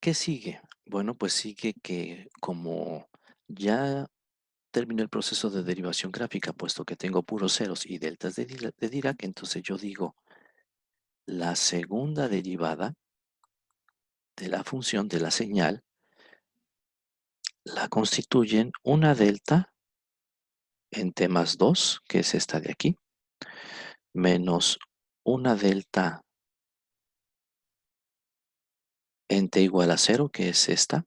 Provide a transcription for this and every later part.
¿Qué sigue? Bueno, pues sigue que como ya terminó el proceso de derivación gráfica, puesto que tengo puros ceros y deltas de Dirac, entonces yo digo la segunda derivada de la función de la señal la constituyen una delta en t más 2, que es esta de aquí, menos una delta en t igual a 0, que es esta,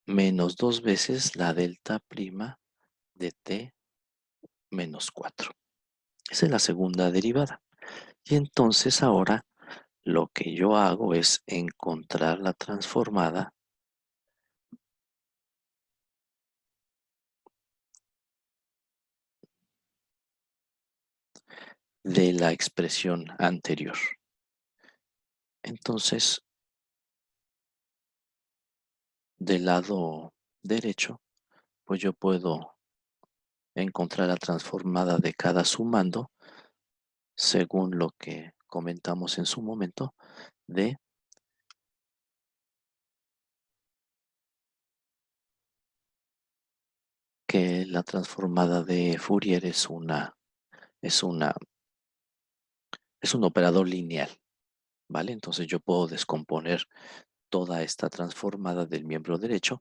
menos dos veces la delta prima de t menos 4. Esa es la segunda derivada. Y entonces ahora lo que yo hago es encontrar la transformada de la expresión anterior. Entonces, del lado derecho, pues yo puedo encontrar la transformada de cada sumando, según lo que comentamos en su momento, de que la transformada de Fourier es una, es un operador lineal, ¿vale? Entonces yo puedo descomponer toda esta transformada del miembro derecho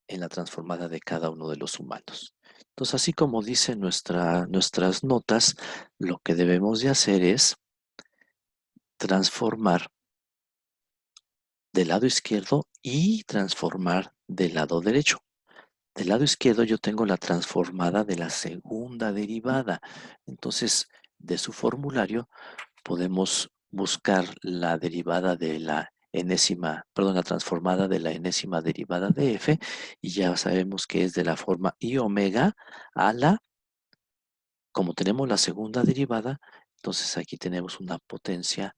en la transformada de cada uno de los sumandos. Entonces, así como dicen nuestras notas, lo que debemos de hacer es transformar del lado izquierdo y transformar del lado derecho. Del lado izquierdo yo tengo la transformada de la segunda derivada. Entonces, de su formulario podemos buscar la derivada de la la transformada de la enésima derivada de f, y ya sabemos que es de la forma i omega a la, como tenemos la segunda derivada, entonces aquí tenemos una potencia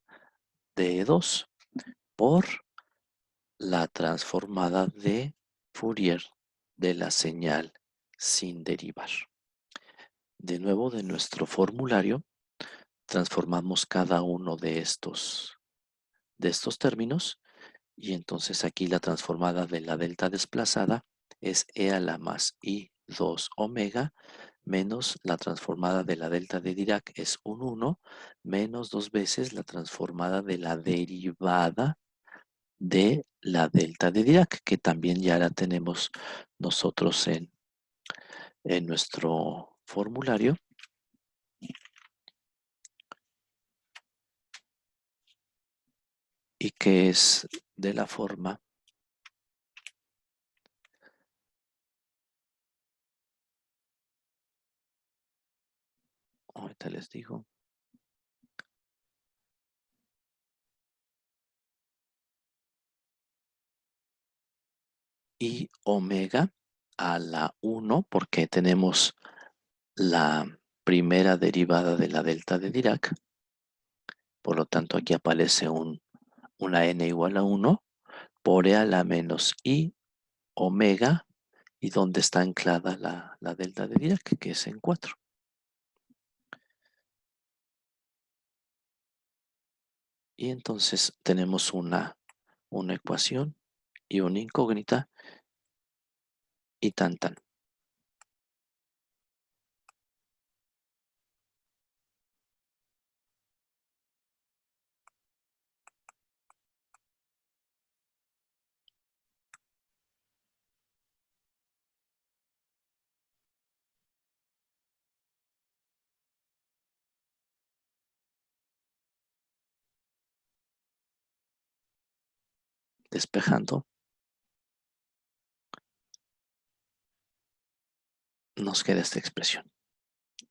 de 2 por la transformada de Fourier de la señal sin derivar. De nuevo, de nuestro formulario, transformamos cada uno de estos términos, y entonces aquí la transformada de la delta desplazada es e a la más i 2 omega menos la transformada de la delta de Dirac es un 1 menos dos veces la transformada de la derivada de la delta de Dirac, que también ya la tenemos nosotros en nuestro formulario, y que es de la forma, ahorita les digo, i omega a la 1, porque tenemos la primera derivada de la delta de Dirac. Por lo tanto, aquí aparece una n igual a 1 por e a la menos i omega, y donde está anclada la delta de Dirac, que es en 4. Y entonces tenemos una ecuación y una incógnita, y tan tan. Despejando, nos queda esta expresión.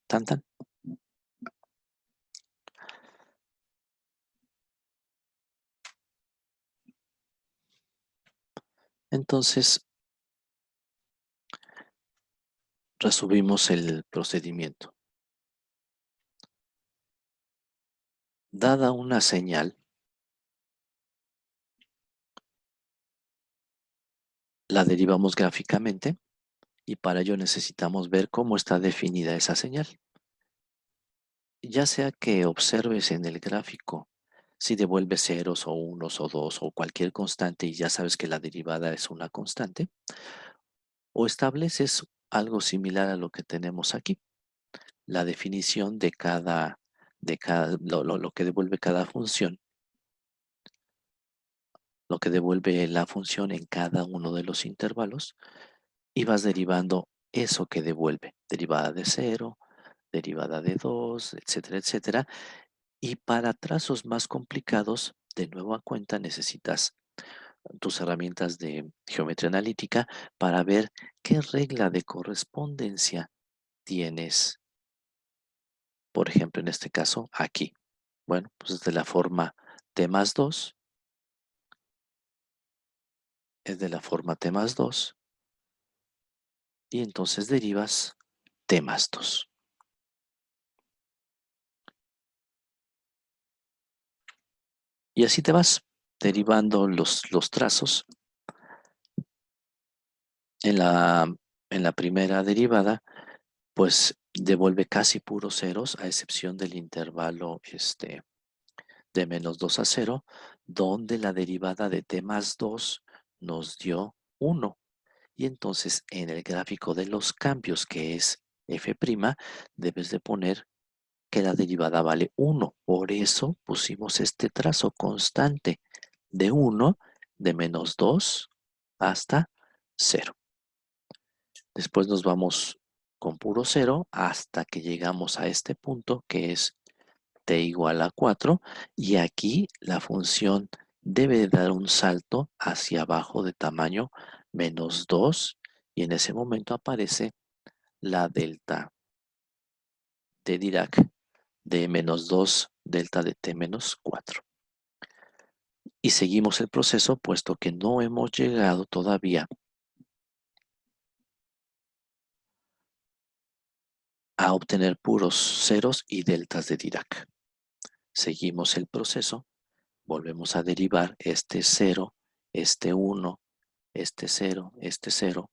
Tan tan. Entonces, resumimos el procedimiento. Dada una señal, la derivamos gráficamente, y para ello necesitamos ver cómo está definida esa señal. Ya sea que observes en el gráfico Si devuelve ceros o unos o dos o cualquier constante y ya sabes que la derivada es una constante, o estableces algo similar a lo que tenemos aquí, la definición lo que devuelve cada función, lo que devuelve la función en cada uno de los intervalos, y vas derivando eso que devuelve, derivada de cero, derivada de 2, etcétera, etcétera. Y para trazos más complicados, de nueva cuenta necesitas tus herramientas de geometría analítica para ver qué regla de correspondencia tienes. Por ejemplo, en este caso, aquí. Bueno, pues es de la forma t más 2, es de la forma t más 2, y entonces derivas t más 2. Y así te vas derivando los trazos. En la primera derivada, pues devuelve casi puros ceros, a excepción del intervalo de menos 2 a 0, donde la derivada de t más 2 nos dio 1. Y entonces en el gráfico de los cambios, que es f', debes de poner que la derivada vale 1. Por eso pusimos este trazo constante de 1, de menos 2 hasta 0. Después nos vamos con puro 0 hasta que llegamos a este punto que es t igual a 4, y aquí la función debe dar un salto hacia abajo de tamaño menos 2, y en ese momento aparece la delta de Dirac de menos 2 delta de t menos 4. Y seguimos el proceso puesto que no hemos llegado todavía a obtener puros ceros y deltas de Dirac. Seguimos el proceso, volvemos a derivar este 0, este 1, este 0, este 0,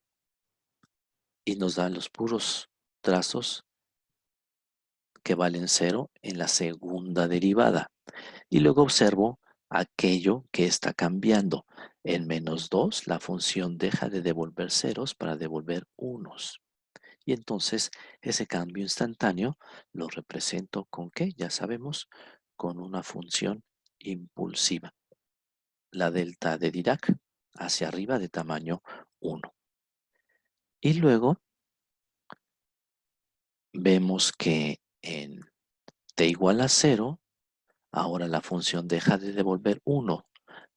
y nos dan los puros trazos que valen 0 en la segunda derivada. Y luego observo aquello que está cambiando. En menos 2, la función deja de devolver ceros para devolver unos. Y entonces ese cambio instantáneo lo represento ¿con qué? Ya sabemos, con una función impulsiva, la delta de Dirac, hacia arriba de tamaño 1. Y luego vemos que en t igual a 0, ahora la función deja de devolver 1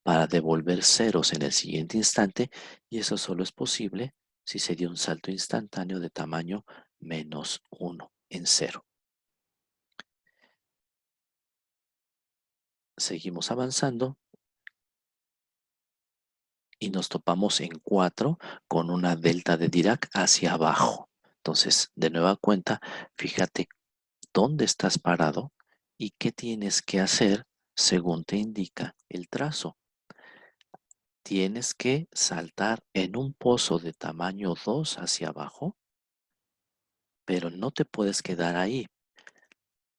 para devolver ceros en el siguiente instante, y eso solo es posible si se dio un salto instantáneo de tamaño menos 1 en 0. Seguimos avanzando y nos topamos en 4 con una delta de Dirac hacia abajo. Entonces, de nueva cuenta, fíjate dónde estás parado y qué tienes que hacer según te indica el trazo. Tienes que saltar en un pozo de tamaño 2 hacia abajo, pero no te puedes quedar ahí,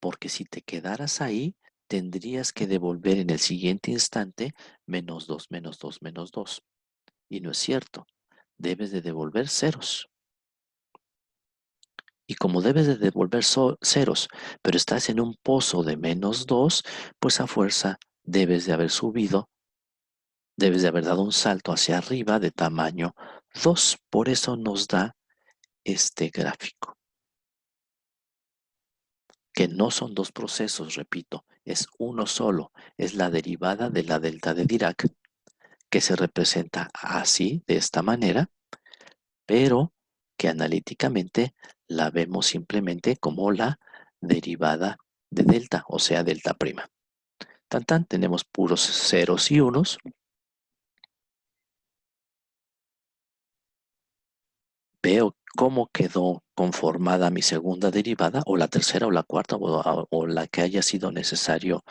porque si te quedaras ahí, tendrías que devolver en el siguiente instante menos 2, menos 2, menos 2. Y no es cierto, debes de devolver ceros. Y como debes de devolver ceros, pero estás en un pozo de menos 2, pues a fuerza debes de haber subido, debes de haber dado un salto hacia arriba de tamaño 2. Por eso nos da este gráfico, que no son dos procesos, repito, es uno solo, es la derivada de la delta de Dirac, que se representa así, de esta manera, pero que analíticamente la vemos simplemente como la derivada de delta, o sea, delta prima. Tan tan, tenemos puros ceros y unos. Veo cómo quedó conformada mi segunda derivada, o la tercera, o la cuarta, o la que haya sido necesario,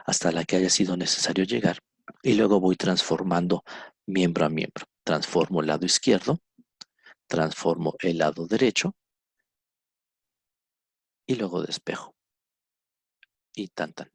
hasta la que haya sido necesario llegar. Y luego voy transformando miembro a miembro. Transformo el lado izquierdo, transformo el lado derecho, y luego despejo. Y tan tan.